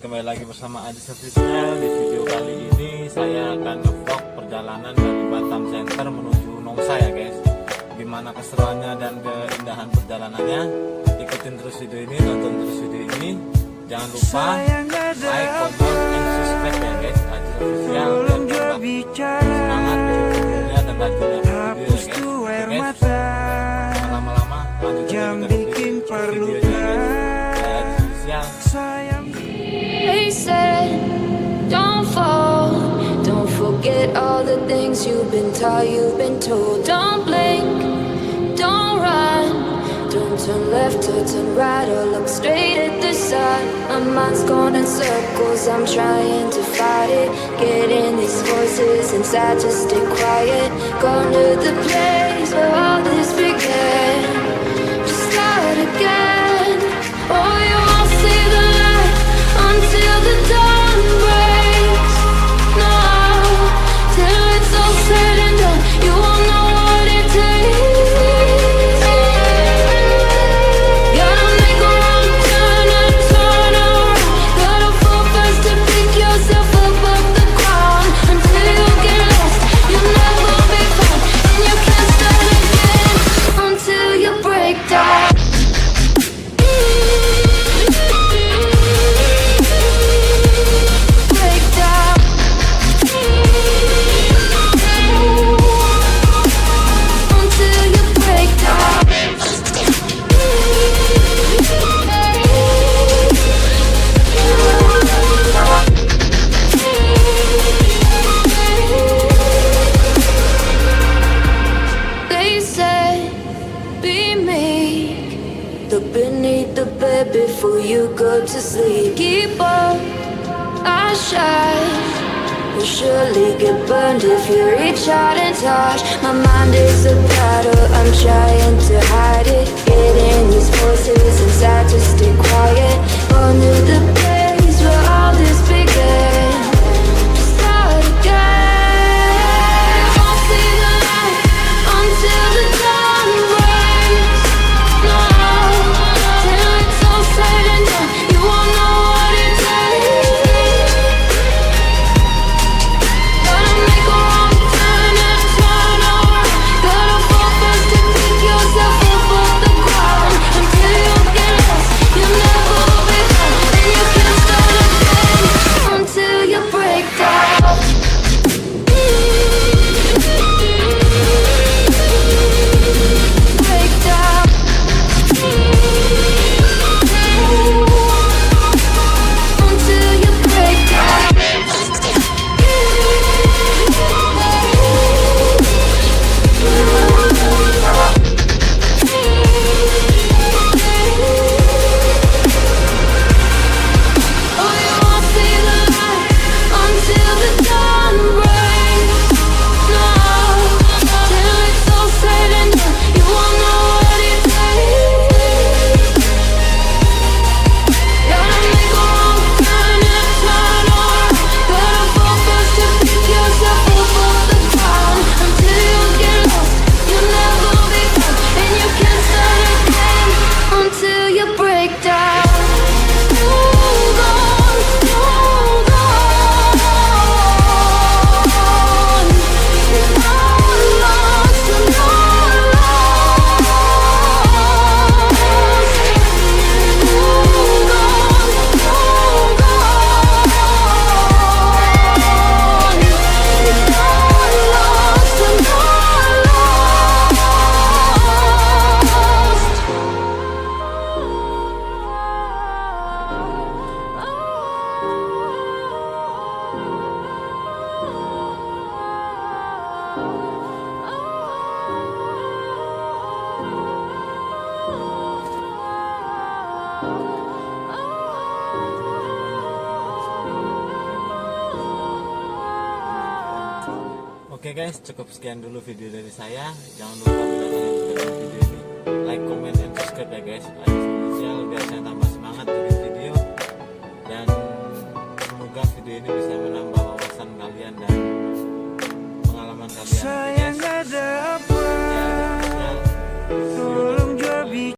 kembali lagi bersama Adis Official. Di video kali ini saya akan nge-vlog perjalanan dari Batam Center menuju Nongsa ya guys. Gimana keseruannya dan keindahan perjalanannya, ikutin terus video ini, tonton terus video ini. Jangan lupa like, comment, and subscribe ya guys. Adis Official dan semangat videonya dan rajinnya video ya guys. Oke guys, lama-lama lanjut ke videonya guys. Saya Adis Official. They said, don't fall, don't forget all the things you've been taught, you've been told. Don't blink, don't run, don't turn left or turn right or look straight at the sun. My mind's going in circles, I'm trying to fight it. Getting these voices inside to stay quiet. Gone to the place where all this began. Just start again. Oh, you won't see the light until the dawn breaks. No, till it's all said and done, you won't know what it takes. Gotta make a wrong turn and turn around. Gotta fall fast to pick yourself up off the ground. Until you get lost, you'll never be found, and you can't start again until you break down. Look beneath the bed before you go to sleep. Keep on, I shine. You'll surely get burned if you reach out and touch. My mind is a battle, I'm trying to hide it. Getting these voices inside to stay quiet. On to the place where all this began. Start again. Won't see the light until the dawn breaks. No, till it's all said and done, you won't know what it takes. Gotta make a wrong turn and turn around. Gotta fall fast to pick yourself up off the ground. Until you get lost, you'll never be found, and you can't start again until you break down. Break down. Until you break down. Oh, you won't see the light until the dawn breaks. No, till it's all said and done, you won't know what it takes. Gotta make a wrong turn and turn around. Gotta fall fast to pick yourself up off the ground. Until you get lost, you'll never be found, and you can't start again until you break down. Hold on, hold on. You're not lost, you're not lost. Hold on, hold on. You're not lost, you're not Oke guys, cukup sekian dulu video dari saya. Jangan lupa bila kalian suka dengan video ini, like, comment, and subscribe ya guys. Adis Official biar saya tambah semangat bikin video. Dan semoga video ini bisa menambah wawasan kalian dan pengalaman kalian. Oke guys.